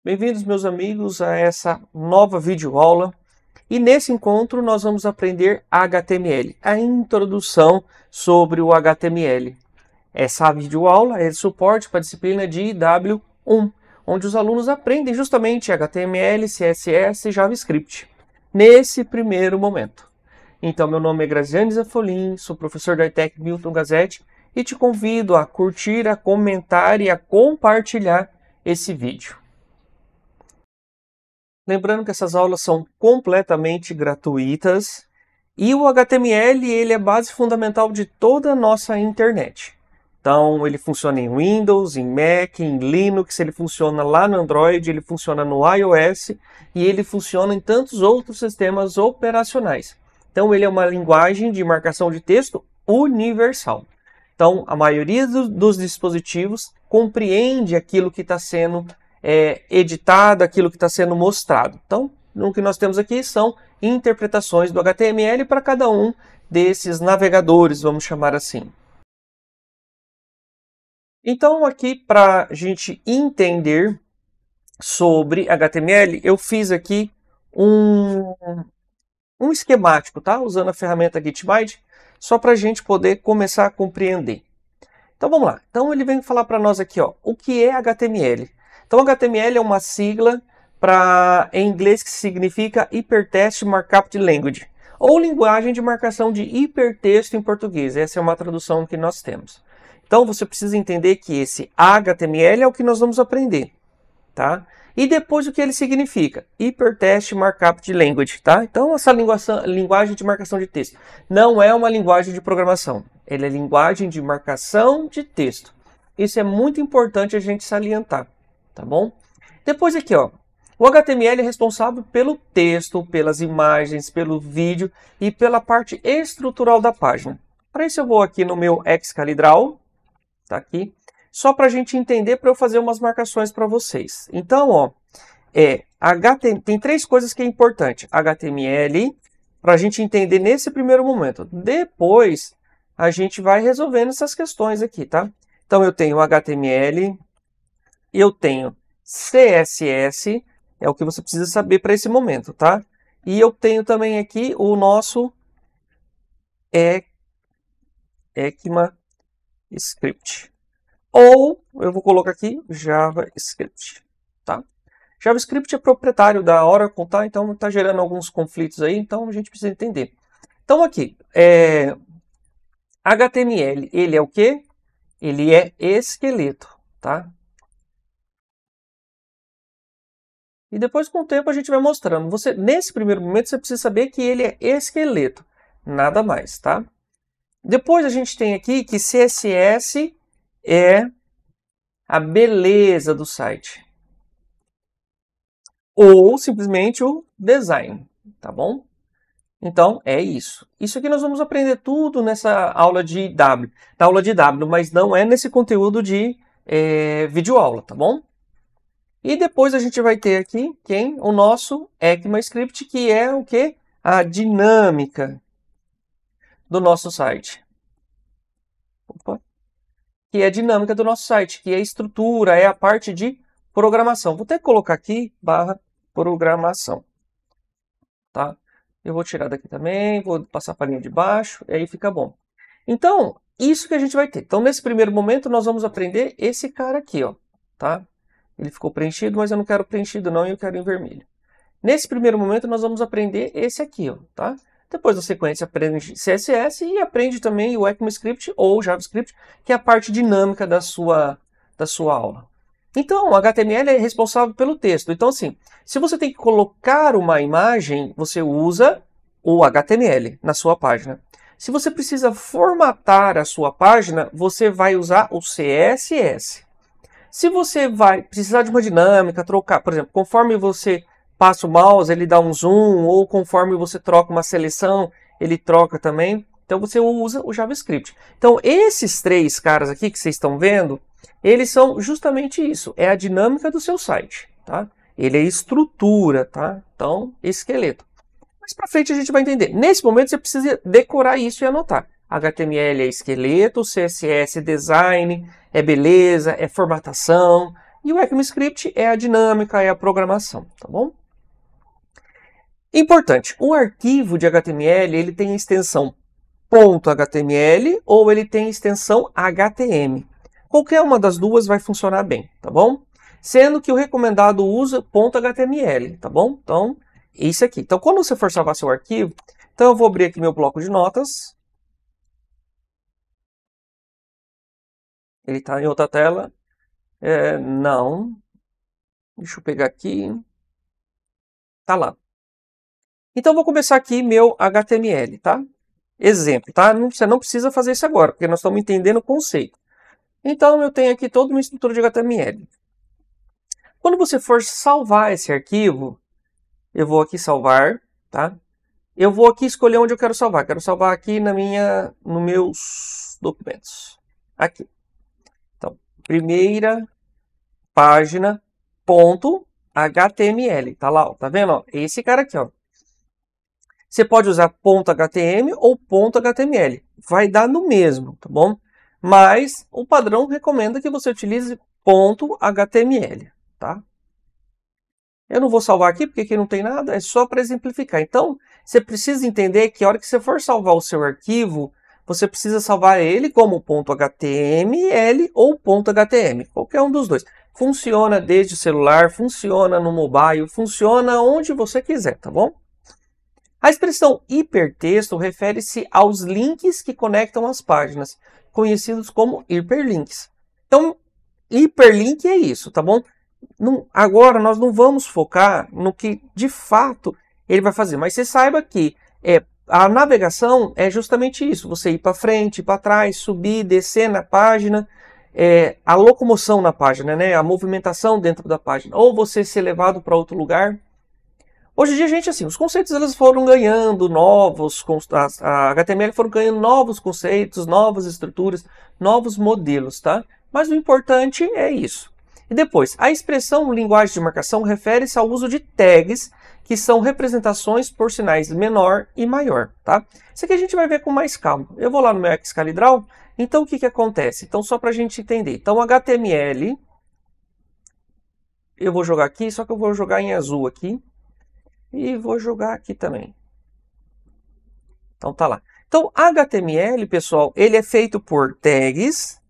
Bem-vindos, meus amigos, a essa nova videoaula. E nesse encontro nós vamos aprender HTML, a introdução sobre o HTML. Essa videoaula é de suporte para a disciplina de IW1, onde os alunos aprendem justamente HTML, CSS e JavaScript, nesse primeiro momento. Então, meu nome é Graziane Zafolin, sou professor da ETEC Milton Gazzetti e te convido a curtir, a comentar e a compartilhar esse vídeo. Lembrando que essas aulas são completamente gratuitas e o HTML ele é a base fundamental de toda a nossa internet. Então ele funciona em Windows, em Mac, em Linux, ele funciona lá no Android, ele funciona no iOS e ele funciona em tantos outros sistemas operacionais. Então ele é uma linguagem de marcação de texto universal. Então a maioria dos dispositivos compreende aquilo que está sendo editado, aquilo que está sendo mostrado. Então, o que nós temos aqui são interpretações do HTML para cada um desses navegadores, vamos chamar assim. Então, aqui para a gente entender sobre HTML, eu fiz aqui um esquemático, tá? Usando a ferramenta Gitbyte, só para a gente poder começar a compreender. Então, vamos lá. Então, ele vem falar para nós aqui, ó, o que é HTML. Então, HTML é uma sigla em inglês que significa Hypertext Markup Language, ou linguagem de marcação de hipertexto em português. Essa é uma tradução que nós temos. Então, você precisa entender que esse HTML é o que nós vamos aprender, tá? E depois o que ele significa? Hypertext Markup Language, tá? Então, essa linguagem de marcação de texto não é uma linguagem de programação. Ele é linguagem de marcação de texto. Isso é muito importante a gente salientar. Tá bom? Depois aqui, ó, o HTML é responsável pelo texto, pelas imagens, pelo vídeo e pela parte estrutural da página. Para isso eu vou aqui no meu Excalibur, tá aqui, só para a gente entender, para eu fazer umas marcações para vocês. Então, ó, tem três coisas que é importante. HTML, para a gente entender nesse primeiro momento. Depois, a gente vai resolvendo essas questões aqui, tá? Então, eu tenho HTML, eu tenho CSS, é o que você precisa saber para esse momento, tá? E eu tenho também aqui o nosso ECMAScript. Ou eu vou colocar aqui JavaScript, tá? JavaScript é proprietário da Oracle, tá? Então está gerando alguns conflitos aí, então a gente precisa entender. Então aqui, HTML, ele é o quê? Ele é esqueleto, tá? E depois, com o tempo, a gente vai mostrando. Nesse primeiro momento, você precisa saber que ele é esqueleto. Nada mais, tá? Depois, a gente tem aqui que CSS é a beleza do site. Ou, simplesmente, o design, tá bom? Então, é isso. Isso aqui nós vamos aprender tudo nessa aula de IW. Na aula de IW, mas não é nesse conteúdo de videoaula, tá bom? E depois a gente vai ter aqui o nosso ECMAScript, que é o que? A dinâmica do nosso site. Opa. Que é a dinâmica do nosso site, que é a estrutura, é a parte de programação. Vou até colocar aqui /programação. Tá? Eu vou tirar daqui também, vou passar para a linha de baixo, e aí fica bom. Então, isso que a gente vai ter. Então, nesse primeiro momento, nós vamos aprender esse cara aqui, ó, tá? Ele ficou preenchido, mas eu não quero preenchido não, eu quero em vermelho. Nesse primeiro momento, nós vamos aprender esse aqui, ó, tá? Depois da sequência, aprende CSS e aprende também o ECMAScript ou JavaScript, que é a parte dinâmica da sua aula. Então, o HTML é responsável pelo texto. Então, assim, se você tem que colocar uma imagem, você usa o HTML na sua página. Se você precisa formatar a sua página, você vai usar o CSS. Se você vai precisar de uma dinâmica, trocar, por exemplo, conforme você passa o mouse, ele dá um zoom, ou conforme você troca uma seleção, ele troca também. Então, você usa o JavaScript. Então, esses três caras aqui que vocês estão vendo, eles são justamente isso. É a dinâmica do seu site, tá? Ele é estrutura, tá? Então, esqueleto. Mais para frente a gente vai entender. Nesse momento, você precisa decorar isso e anotar. HTML é esqueleto, CSS é design, é beleza, é formatação, E o ECMAScript é a dinâmica, é a programação, tá bom? Importante, o arquivo de HTML, ele tem a extensão .html ou ele tem extensão HTML. Qualquer uma das duas vai funcionar bem, tá bom? Sendo que o recomendado usa .html, tá bom? Então, isso aqui. Então, quando você for salvar seu arquivo, então eu vou abrir aqui meu bloco de notas. Ele está em outra tela. Não. Deixa eu pegar aqui. Tá lá. Então, eu vou começar aqui meu HTML, tá? Exemplo, tá? Você não precisa fazer isso agora, porque nós estamos entendendo o conceito. Então, eu tenho aqui toda uma estrutura de HTML. Quando você for salvar esse arquivo, eu vou aqui salvar, tá? Eu vou aqui escolher onde eu quero salvar. Quero salvar aqui nos meus documentos. Aqui. Então, primeira página, ponto, HTML. Tá lá, ó, tá vendo? Ó, esse cara aqui, ó. Você pode usar ponto .html ou ponto .html. Vai dar no mesmo, tá bom? Mas o padrão recomenda que você utilize ponto .html, tá? Eu não vou salvar aqui porque aqui não tem nada, é só para exemplificar. Então, você precisa entender que a hora que você for salvar o seu arquivo, você precisa salvar ele como .html ou .htm, qualquer um dos dois. Funciona desde o celular, funciona no mobile, funciona onde você quiser, tá bom? A expressão hipertexto refere-se aos links que conectam as páginas, conhecidos como hiperlinks. Então, hiperlink é isso, tá bom? Agora nós não vamos focar no que de fato ele vai fazer, mas você saiba que a navegação é justamente isso, você ir para frente, para trás, subir, descer na página, a locomoção na página, né? A movimentação dentro da página, ou você ser levado para outro lugar. Hoje em dia, gente, assim, os conceitos eles foram ganhando novos, a HTML foram ganhando novos conceitos, novas estruturas, novos modelos, tá? Mas o importante é isso. E depois, a expressão linguagem de marcação refere-se ao uso de tags, que são representações por sinais menor e maior, tá? Isso aqui a gente vai ver com mais calma. Eu vou lá no meu Excalibur, então o que acontece? Então, só para a gente entender. Então, HTML, eu vou jogar aqui, só que eu vou jogar em azul aqui. E vou jogar aqui também. Então, tá lá. Então, HTML, pessoal, ele é feito por tags,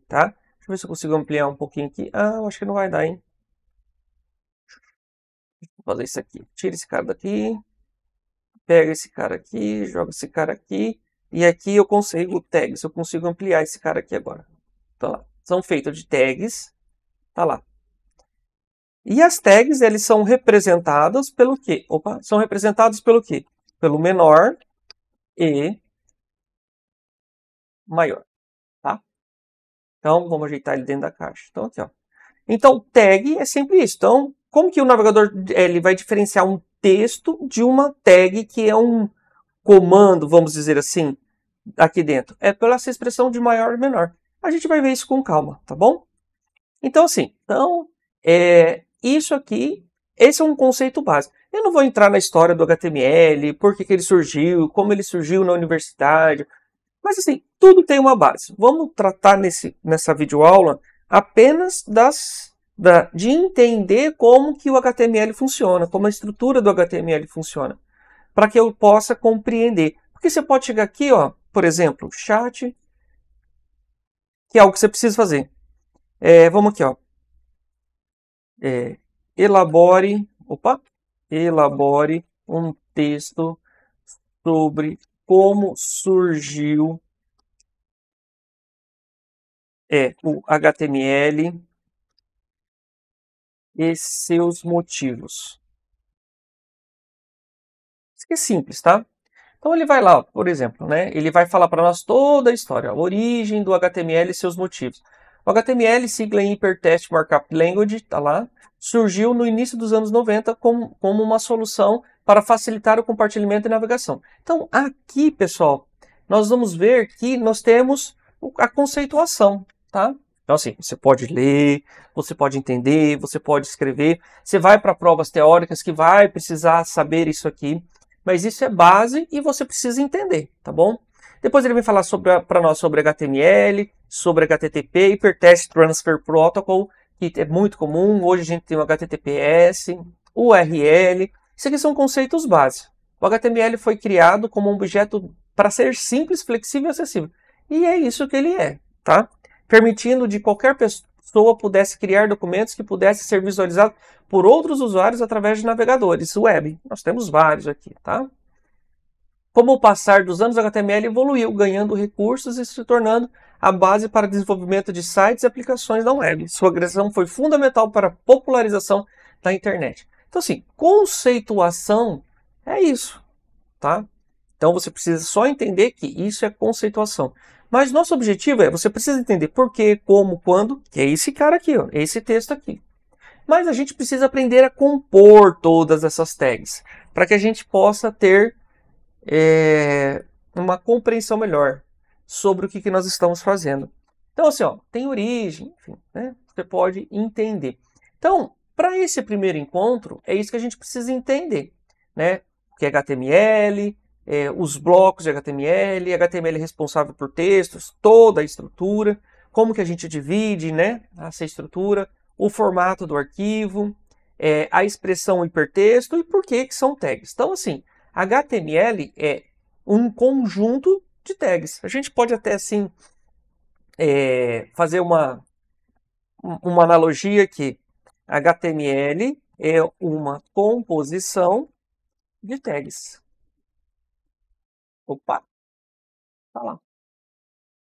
tá? Deixa eu ver se eu consigo ampliar um pouquinho aqui. Ah, eu acho que não vai dar, hein? Vou fazer isso aqui. Tira esse cara daqui. Pega esse cara aqui, joga esse cara aqui. E aqui eu consigo tags, eu consigo ampliar esse cara aqui agora. Tá lá. São feitos de tags. Tá lá. E as tags, eles são representadas pelo quê? Opa, são representados pelo quê? Pelo menor e maior, tá? Então, vamos ajeitar ele dentro da caixa. Então, aqui, ó. Então, tag é sempre isso. Então, como que o navegador ele vai diferenciar um texto de uma tag que é um comando, vamos dizer assim, aqui dentro? É pela essa expressão de maior e menor. A gente vai ver isso com calma, tá bom? Então, assim, isso aqui, esse é um conceito básico. Eu não vou entrar na história do HTML, por que ele surgiu, como ele surgiu na universidade. Mas assim, tudo tem uma base. Vamos tratar nessa videoaula apenas de entender como que o HTML funciona, como a estrutura do HTML funciona, para que eu possa compreender. Porque você pode chegar aqui, ó, por exemplo, chat, que é algo que você precisa fazer. Vamos aqui, ó. Elabore um texto sobre como surgiu o HTML e seus motivos. Isso aqui é simples, tá? Então ele vai lá, por exemplo, né? Ele vai falar para nós toda a história, a origem do HTML e seus motivos. O HTML, sigla em Hypertext Markup Language, tá lá, surgiu no início dos anos 90 como uma solução para facilitar o compartilhamento e navegação. Então, aqui, pessoal, nós vamos ver que nós temos a conceituação, tá? Então, assim, você pode ler, você pode entender, você pode escrever. Você vai para provas teóricas que vai precisar saber isso aqui, mas isso é base e você precisa entender, tá bom? Depois ele vai falar para nós sobre HTML, sobre HTTP, Hypertext Transfer Protocol, que é muito comum. Hoje a gente tem o HTTPS, o URL. Isso aqui são conceitos básicos. O HTML foi criado como um objeto para ser simples, flexível e acessível. E é isso que ele é, tá? Permitindo de qualquer pessoa pudesse criar documentos que pudessem ser visualizados por outros usuários através de navegadores web. Nós temos vários aqui, tá? Com o passar dos anos, o HTML evoluiu, ganhando recursos e se tornando a base para o desenvolvimento de sites e aplicações da web. Sua criação foi fundamental para a popularização da internet. Então, assim, conceituação é isso, tá? Então, você precisa só entender que isso é conceituação. Mas nosso objetivo é, você precisa entender por quê, como, quando, que é esse cara aqui, ó, esse texto aqui. Mas a gente precisa aprender a compor todas essas tags, para que a gente possa ter uma compreensão melhor sobre o que nós estamos fazendo. Então, assim, ó, tem origem, enfim, né? Você pode entender. Então, para esse primeiro encontro, é isso que a gente precisa entender, né? O que é HTML, os blocos de HTML, HTML é responsável por textos, toda a estrutura, como que a gente divide, né, essa estrutura, o formato do arquivo, a expressão hipertexto e por que são tags. Então, assim, HTML é um conjunto de tags. A gente pode até, assim, fazer uma analogia que HTML é uma composição de tags. Opa, tá lá.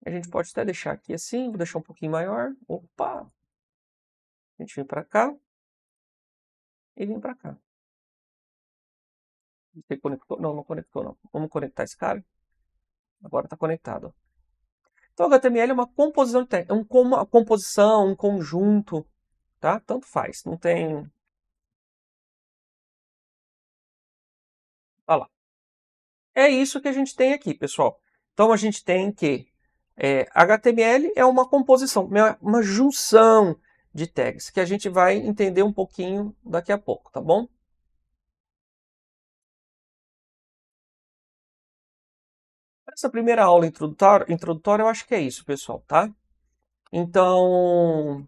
A gente pode até deixar aqui assim, vou deixar um pouquinho maior. Opa! A gente vem para cá e vem para cá. Você conectou? Não, não conectou não. Vamos conectar esse cara. Agora está conectado. Então, o HTML é uma composição de tags, uma composição, um conjunto, tá? Tanto faz, não tem... Olha lá. É isso que a gente tem aqui, pessoal. Então, a gente tem que HTML é uma composição, uma junção de tags, que a gente vai entender um pouquinho daqui a pouco, tá bom? Essa primeira aula introdutória eu acho que é isso, pessoal, tá? Então,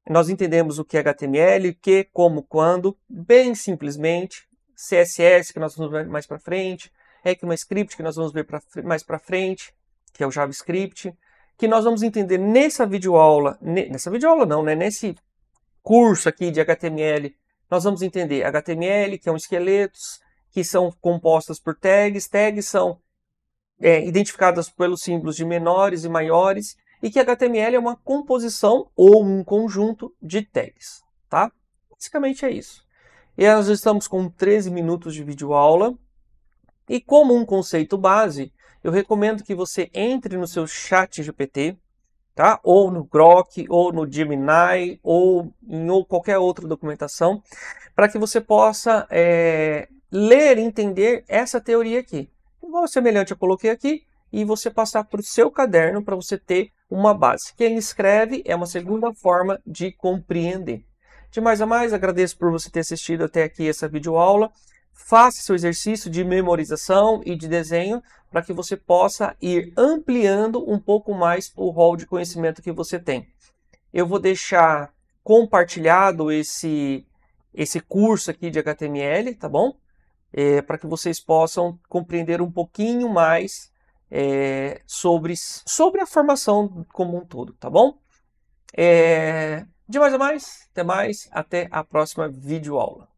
nós entendemos o que é HTML, que, como, quando, bem simplesmente, CSS, que nós vamos ver mais para frente, ECMAScript, que nós vamos ver mais para frente, que é o JavaScript, que nós vamos entender nessa videoaula não, né? Nesse curso aqui de HTML, nós vamos entender HTML, que é um esqueletos, que são compostas por tags, tags são identificadas pelos símbolos de menores e maiores, e que HTML é uma composição ou um conjunto de tags, tá? Basicamente é isso. E nós estamos com 13 minutos de videoaula, e como um conceito base, eu recomendo que você entre no seu chat GPT, tá? Ou no Grok, ou no Gemini, ou em qualquer outra documentação, para que você possa ler e entender essa teoria aqui. Igual semelhante eu coloquei aqui, e você passar para o seu caderno para você ter uma base. Quem escreve é uma segunda forma de compreender. De mais a mais, agradeço por você ter assistido até aqui essa videoaula. Faça seu exercício de memorização e de desenho para que você possa ir ampliando um pouco mais o rol de conhecimento que você tem. Eu vou deixar compartilhado esse curso aqui de HTML, tá bom? Para que vocês possam compreender um pouquinho mais sobre a formação como um todo, tá bom? De mais a mais, até mais, até a próxima videoaula.